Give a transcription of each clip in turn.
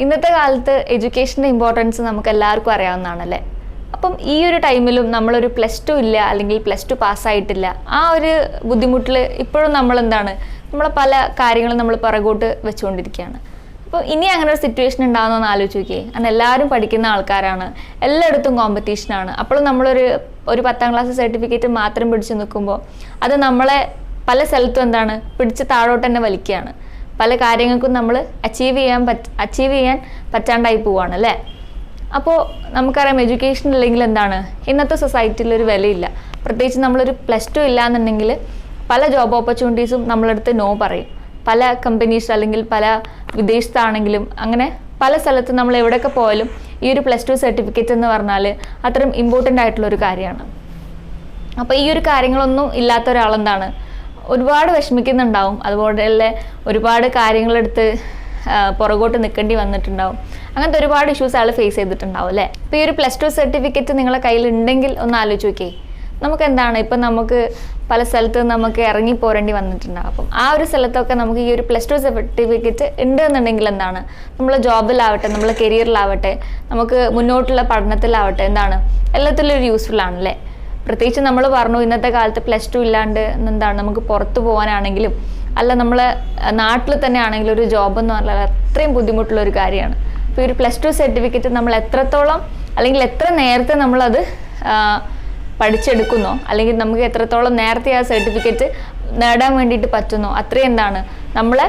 ഇന്നത്തെ കാലത്ത് എഡ്യൂക്കേഷൻ്റെ ഇമ്പോർട്ടൻസ് നമുക്ക് എല്ലാവർക്കും അറിയാവുന്നതാണല്ലേ. അപ്പം ഈ ഒരു ടൈമിലും നമ്മളൊരു +2 ഇല്ല അല്ലെങ്കിൽ +2 പാസ്സായിട്ടില്ല, ആ ഒരു ബുദ്ധിമുട്ടിൽ ഇപ്പോഴും നമ്മളെ പല കാര്യങ്ങളും നമ്മൾ പിറകോട്ട് വെച്ചുകൊണ്ടിരിക്കുകയാണ്. അപ്പോൾ ഇനി അങ്ങനെ ഒരു സിറ്റുവേഷൻ ഉണ്ടാകുന്നതെന്ന് ആലോചിച്ച് നോക്കിയേ. കാരണം എല്ലാവരും പഠിക്കുന്ന ആൾക്കാരാണ്, എല്ലായിടത്തും കോമ്പറ്റീഷനാണ്. അപ്പോഴും നമ്മളൊരു 10ാം ക്ലാസ് സർട്ടിഫിക്കറ്റ് മാത്രം പിടിച്ച് നിൽക്കുമ്പോൾ അത് നമ്മളെ പല സ്ഥലത്തും പിടിച്ച് താഴോട്ട് തന്നെ വലിക്കുകയാണ്. പല കാര്യങ്ങൾക്കും നമ്മൾ അച്ചീവ് ചെയ്യാൻ പറ്റാണ്ടായി പോവാണ് അല്ലേ. അപ്പോൾ നമുക്കറിയാം എഡ്യൂക്കേഷൻ ഇല്ലെങ്കിൽ ഇന്നത്തെ സൊസൈറ്റിയിൽ ഒരു വിലയില്ല. പ്രത്യേകിച്ച് നമ്മളൊരു +2 ഇല്ല എന്നുണ്ടെങ്കിൽ പല ജോബ് ഓപ്പർച്യൂണിറ്റീസും നമ്മളടുത്ത് നോ പറയും. പല കമ്പനീസ് അല്ലെങ്കിൽ പല വിദേശത്താണെങ്കിലും അങ്ങനെ പല സ്ഥലത്ത് നമ്മൾ എവിടെയൊക്കെ പോയാലും ഈ ഒരു +2 സർട്ടിഫിക്കറ്റ് എന്ന് പറഞ്ഞാൽ അത്രയും ഇമ്പോർട്ടൻ്റ് ആയിട്ടുള്ളൊരു കാര്യമാണ്. അപ്പോൾ ഈ ഒരു കാര്യങ്ങളൊന്നും ഇല്ലാത്ത ഒരാൾ ഒരുപാട് വിഷമിക്കുന്നുണ്ടാവും. അതുപോലെ ഒരുപാട് കാര്യങ്ങളെടുത്ത് പുറകോട്ട് നിൽക്കേണ്ടി വന്നിട്ടുണ്ടാവും. അങ്ങനത്തെ ഒരുപാട് ഇഷ്യൂസ് ആൾ ഫേസ് ചെയ്തിട്ടുണ്ടാവും അല്ലേ. ഇപ്പോൾ ഈ ഒരു +2 സർട്ടിഫിക്കറ്റ് നിങ്ങളെ കയ്യിൽ ഉണ്ടെങ്കിൽ ഒന്ന് ആലോചിച്ച് നോക്കിയേ. ഇപ്പം നമുക്ക് പല സ്ഥലത്ത് നമുക്ക് ഇറങ്ങി പോരേണ്ടി വന്നിട്ടുണ്ടാകും. അപ്പം ആ ഒരു സ്ഥലത്തൊക്കെ നമുക്ക് ഈ ഒരു +2 സർട്ടിഫിക്കറ്റ് ഉണ്ട് എന്നുണ്ടെങ്കിൽ നമ്മളെ ജോബിലാവട്ടെ, നമ്മളെ കരിയറിലാവട്ടെ, നമുക്ക് മുന്നോട്ടുള്ള പഠനത്തിലാവട്ടെ എല്ലാത്തിലും ഒരു യൂസ്ഫുൾ ആണല്ലേ. പ്രത്യേകിച്ച് നമ്മൾ പറഞ്ഞു ഇന്നത്തെ കാലത്ത് +2 ഇല്ലാണ്ട് നമുക്ക് പുറത്തു പോകാനാണെങ്കിലും അല്ല നമ്മളെ നാട്ടിൽ തന്നെ ആണെങ്കിലും ഒരു ജോബ് എന്ന് പറഞ്ഞാൽ അത്രയും ബുദ്ധിമുട്ടുള്ള ഒരു കാര്യമാണ്. ഇപ്പോൾ ഒരു +2 സർട്ടിഫിക്കറ്റ് നമ്മൾ എത്രത്തോളം അല്ലെങ്കിൽ എത്ര നേരത്തെ നമ്മളത് പഠിച്ചെടുക്കുന്നോ അല്ലെങ്കിൽ നമുക്ക് എത്രത്തോളം നേരത്തെ ആ സർട്ടിഫിക്കറ്റ് നേടാൻ വേണ്ടിയിട്ട് പറ്റുന്നോ അത്രയും നമ്മളെ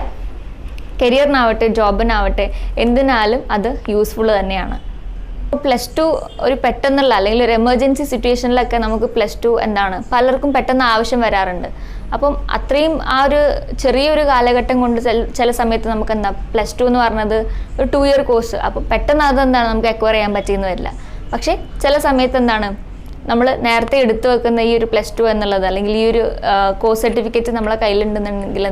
കരിയറിനാവട്ടെ ജോബിനാവട്ടെ എന്തിനാലും അത് യൂസ്ഫുൾ തന്നെയാണ്. +2 ഒരു പെട്ടെന്നുള്ള അല്ലെങ്കിൽ ഒരു എമർജൻസി സിറ്റുവേഷനിലൊക്കെ നമുക്ക് +2 പലർക്കും പെട്ടെന്ന് ആവശ്യം വരാറുണ്ട്. അപ്പം അത്രയും ആ ഒരു ചെറിയൊരു കാലഘട്ടം കൊണ്ട് ചില സമയത്ത് നമുക്ക് +2 എന്ന് പറഞ്ഞത് ഒരു 2 ഇയർ കോഴ്സ്. അപ്പം പെട്ടെന്ന് നമുക്ക് അക്വയർ ചെയ്യാൻ പറ്റിയെന്ന് വരില്ല. പക്ഷേ ചില സമയത്ത് നമ്മൾ നേരത്തെ എടുത്തു വെക്കുന്ന ഈ ഒരു +2 എന്നുള്ളത് അല്ലെങ്കിൽ ഈ ഒരു കോഴ്സ് സർട്ടിഫിക്കറ്റ് നമ്മളെ കയ്യിലുണ്ടെന്നുണ്ടെങ്കിൽ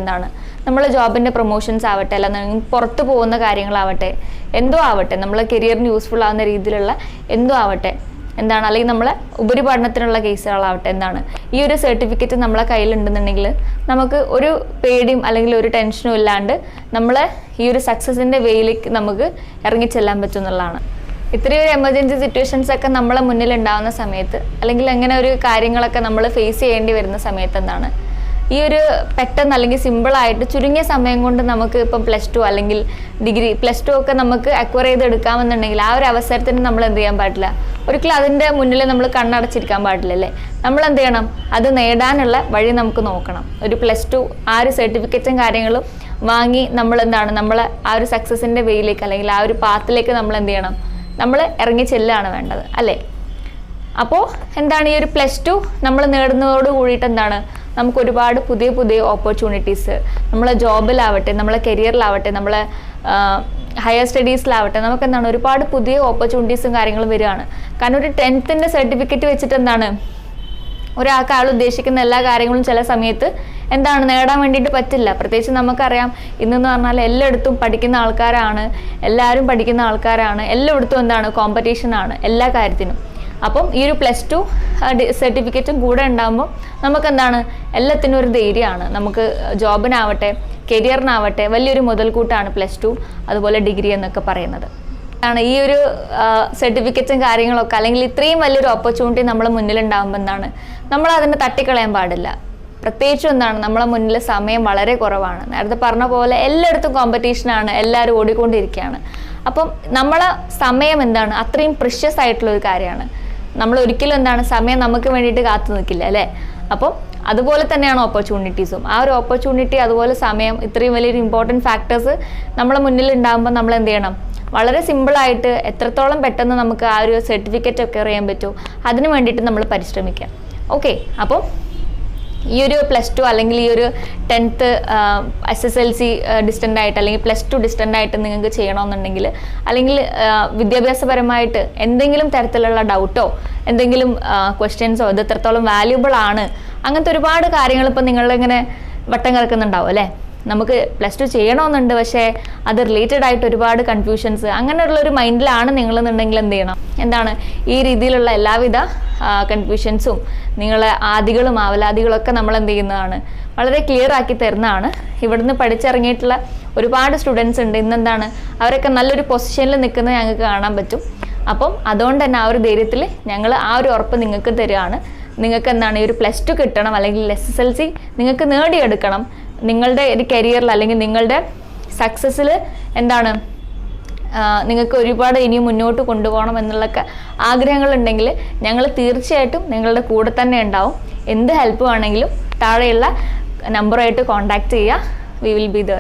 നമ്മളെ ജോബിൻ്റെ പ്രൊമോഷൻസ് ആവട്ടെ അല്ലാന്നുണ്ടെങ്കിൽ പുറത്ത് പോകുന്ന കാര്യങ്ങളാവട്ടെ എന്തോ ആവട്ടെ നമ്മളെ കരിയറിന് യൂസ്ഫുൾ ആവുന്ന രീതിയിലുള്ള എന്തോ ആവട്ടെ അല്ലെങ്കിൽ നമ്മളെ ഉപരിപഠനത്തിനുള്ള കേസുകളാവട്ടെ ഈ ഒരു സർട്ടിഫിക്കറ്റ് നമ്മളെ കയ്യിലുണ്ടെന്നുണ്ടെങ്കിൽ നമുക്ക് ഒരു പേടിയും അല്ലെങ്കിൽ ഒരു ടെൻഷനും ഇല്ലാണ്ട് നമ്മളെ ഈ ഒരു സക്സസിൻ്റെ വേയിലേക്ക് നമുക്ക് ഇറങ്ങിച്ചെല്ലാൻ പറ്റും എന്നുള്ളതാണ്. ഇത്രയും ഒരു എമർജൻസി സിറ്റുവേഷൻസ് ഒക്കെ നമ്മളെ മുന്നിൽ ഉണ്ടാകുന്ന സമയത്ത് അല്ലെങ്കിൽ അങ്ങനെ ഒരു കാര്യങ്ങളൊക്കെ നമ്മൾ ഫേസ് ചെയ്യേണ്ടി വരുന്ന സമയത്ത് ഈ ഒരു പെട്ടെന്ന് അല്ലെങ്കിൽ സിമ്പിളായിട്ട് ചുരുങ്ങിയ സമയം കൊണ്ട് നമുക്ക് ഇപ്പം +2 അല്ലെങ്കിൽ ഡിഗ്രി +2 ഒക്കെ നമുക്ക് അക്വയർ ചെയ്തെടുക്കാമെന്നുണ്ടെങ്കിൽ ആ ഒരു അവസരത്തിന് നമ്മൾ എന്ത് ചെയ്യാൻ പാടില്ല, ഒരിക്കലും അതിൻ്റെ മുന്നിൽ നമ്മൾ കണ്ണടച്ചിരിക്കാൻ പാടില്ലല്ലേ. നമ്മൾ എന്ത് ചെയ്യണം, അത് നേടാനുള്ള വഴി നമുക്ക് നോക്കണം. ഒരു +2 ആ ഒരു സർട്ടിഫിക്കറ്റും കാര്യങ്ങളും വാങ്ങി നമ്മളെ ആ ഒരു സക്സസിൻ്റെ വേയിലേക്ക് അല്ലെങ്കിൽ ആ ഒരു പാത്തിലേക്ക് നമ്മൾ എന്ത് ചെയ്യണം, നമ്മൾ ഇറങ്ങി ചെല്ലുകയാണ് വേണ്ടത് അല്ലേ. അപ്പോൾ ഈ ഒരു +2 നമ്മൾ നേടുന്നതോട് കൂടിയിട്ട് നമുക്ക് ഒരുപാട് പുതിയ ഓപ്പർച്യൂണിറ്റീസ് നമ്മളെ ജോബിലാവട്ടെ നമ്മളെ കരിയറിലാവട്ടെ നമ്മളെ ഹയർ സ്റ്റഡീസിലാവട്ടെ നമുക്ക് ഒരുപാട് പുതിയ ഓപ്പർച്യൂണിറ്റീസും കാര്യങ്ങളും വരികയാണ്. കാരണം ഒരു 10th സർട്ടിഫിക്കറ്റ് വെച്ചിട്ട് ഒരാൾക്ക് ആൾ ഉദ്ദേശിക്കുന്ന എല്ലാ കാര്യങ്ങളും ചില സമയത്ത് നേടാൻ വേണ്ടിയിട്ട് പറ്റില്ല. പ്രത്യേകിച്ച് നമുക്കറിയാം ഇന്നെന്ന് പറഞ്ഞാൽ എല്ലായിടത്തും പഠിക്കുന്ന ആൾക്കാരാണ്, എല്ലാവരും പഠിക്കുന്ന ആൾക്കാരാണ്, എല്ലായിടത്തും കോമ്പറ്റീഷനാണ് എല്ലാ കാര്യത്തിനും. അപ്പം ഈ ഒരു +2 സർട്ടിഫിക്കറ്റും കൂടെ ഉണ്ടാകുമ്പോൾ നമുക്ക് എല്ലാത്തിനും ഒരു ധൈര്യമാണ്. നമുക്ക് ജോബിനാവട്ടെ കരിയറിനാവട്ടെ വലിയൊരു മുതൽക്കൂട്ടാണ് +2 അതുപോലെ ഡിഗ്രി എന്നൊക്കെ പറയുന്നത്. ഈ ഒരു സർട്ടിഫിക്കറ്റും കാര്യങ്ങളൊക്കെ അല്ലെങ്കിൽ ഇത്രയും വലിയൊരു ഓപ്പർച്യൂണിറ്റി നമ്മളെ മുന്നിലുണ്ടാകുമ്പോൾ നമ്മൾ അതിനെ തട്ടിക്കളയാൻ പാടില്ല. പ്രത്യേകിച്ചും നമ്മളെ മുന്നിൽ സമയം വളരെ കുറവാണ്. നേരത്തെ പറഞ്ഞ പോലെ എല്ലായിടത്തും കോമ്പറ്റീഷനാണ്, എല്ലാവരും ഓടിക്കൊണ്ടിരിക്കുകയാണ്. അപ്പം നമ്മളെ സമയം അത്രയും പ്രിഷ്യസ് ആയിട്ടുള്ളൊരു കാര്യമാണ്. നമ്മൾ ഒരിക്കലും സമയം നമുക്ക് വേണ്ടിയിട്ട് കാത്തു നിൽക്കില്ല അല്ലേ. അപ്പം അതുപോലെ തന്നെയാണ് ഓപ്പർച്യൂണിറ്റീസും. ആ ഒരു ഓപ്പർച്യൂണിറ്റി അതുപോലെ സമയം ഇത്രയും വലിയൊരു ഇമ്പോർട്ടൻറ്റ് ഫാക്ടേഴ്സ് നമ്മളെ മുന്നിൽ ഉണ്ടാകുമ്പോൾ നമ്മൾ എന്ത് ചെയ്യണം, വളരെ സിമ്പിളായിട്ട് എത്രത്തോളം പെട്ടെന്ന് നമുക്ക് ആ ഒരു സർട്ടിഫിക്കറ്റ് ഒക്കെ അറിയാൻ പറ്റുമോ അതിന് വേണ്ടിയിട്ട് നമ്മൾ പരിശ്രമിക്കാം. ഓക്കെ, അപ്പോൾ ഈ ഒരു +2 അല്ലെങ്കിൽ ഈ ഒരു 10th SSLC ഡിസ്റ്റൻ്റ് ആയിട്ട് അല്ലെങ്കിൽ +2 ഡിസ്റ്റൻ്റ് ആയിട്ട് നിങ്ങൾക്ക് ചെയ്യണമെന്നുണ്ടെങ്കിൽ അല്ലെങ്കിൽ വിദ്യാഭ്യാസപരമായിട്ട് എന്തെങ്കിലും തരത്തിലുള്ള ഡൗട്ടോ എന്തെങ്കിലും ക്വസ്റ്റ്യൻസോ ഇത് എത്രത്തോളം വാല്യൂബിൾ ആണ് അങ്ങനത്തെ ഒരുപാട് കാര്യങ്ങൾ ഇപ്പം നിങ്ങളിങ്ങനെ വട്ടം കിടക്കുന്നുണ്ടാവും അല്ലേ. നമുക്ക് +2 ചെയ്യണമെന്നുണ്ട്, പക്ഷേ അത് റിലേറ്റഡ് ആയിട്ട് ഒരുപാട് കൺഫ്യൂഷൻസ് അങ്ങനെയുള്ളൊരു മൈൻഡിലാണ് നിങ്ങളെന്നുണ്ടെങ്കിൽ എന്ത് ചെയ്യണം, ഈ രീതിയിലുള്ള എല്ലാവിധ കൺഫ്യൂഷൻസും നിങ്ങളെ ആദികളും ആവലാദികളൊക്കെ നമ്മൾ എന്ത് ചെയ്യുന്നതാണ്, വളരെ ക്ലിയർ ആക്കി തരുന്നതാണ്. ഇവിടുന്ന് പഠിച്ചിറങ്ങിയിട്ടുള്ള ഒരുപാട് സ്റ്റുഡൻസ് ഉണ്ട് ഇന്നെന്താണ് അവരൊക്കെ നല്ലൊരു പൊസിഷനിൽ നിൽക്കുന്നത് ഞങ്ങൾക്ക് കാണാൻ പറ്റും. അപ്പം അതുകൊണ്ട് തന്നെ ആ ഒരു ധൈര്യത്തിൽ ഞങ്ങൾ ആ ഒരു ഉറപ്പ് നിങ്ങൾക്ക് തരികയാണ്. നിങ്ങൾക്ക് എന്താണ് ഈ ഒരു +2 കിട്ടണം, അല്ലെങ്കിൽ SSLC നിങ്ങൾക്ക് നേടിയെടുക്കണം. നിങ്ങളുടെ ഒരു കരിയറിൽ അല്ലെങ്കിൽ നിങ്ങളുടെ സക്സസ്സിൽ എന്താണ് നിങ്ങൾക്ക് ഒരുപാട് ഇനിയും മുന്നോട്ട് കൊണ്ടുപോകണം എന്നുള്ളൊക്കെ ആഗ്രഹങ്ങളുണ്ടെങ്കിൽ ഞങ്ങൾ തീർച്ചയായിട്ടും നിങ്ങളുടെ കൂടെ തന്നെ ഉണ്ടാവും. എന്ത് ഹെൽപ്പ് വേണമെങ്കിലും താഴെയുള്ള നമ്പറുമായിട്ട് കോൺടാക്റ്റ് ചെയ്യുക. We will be there.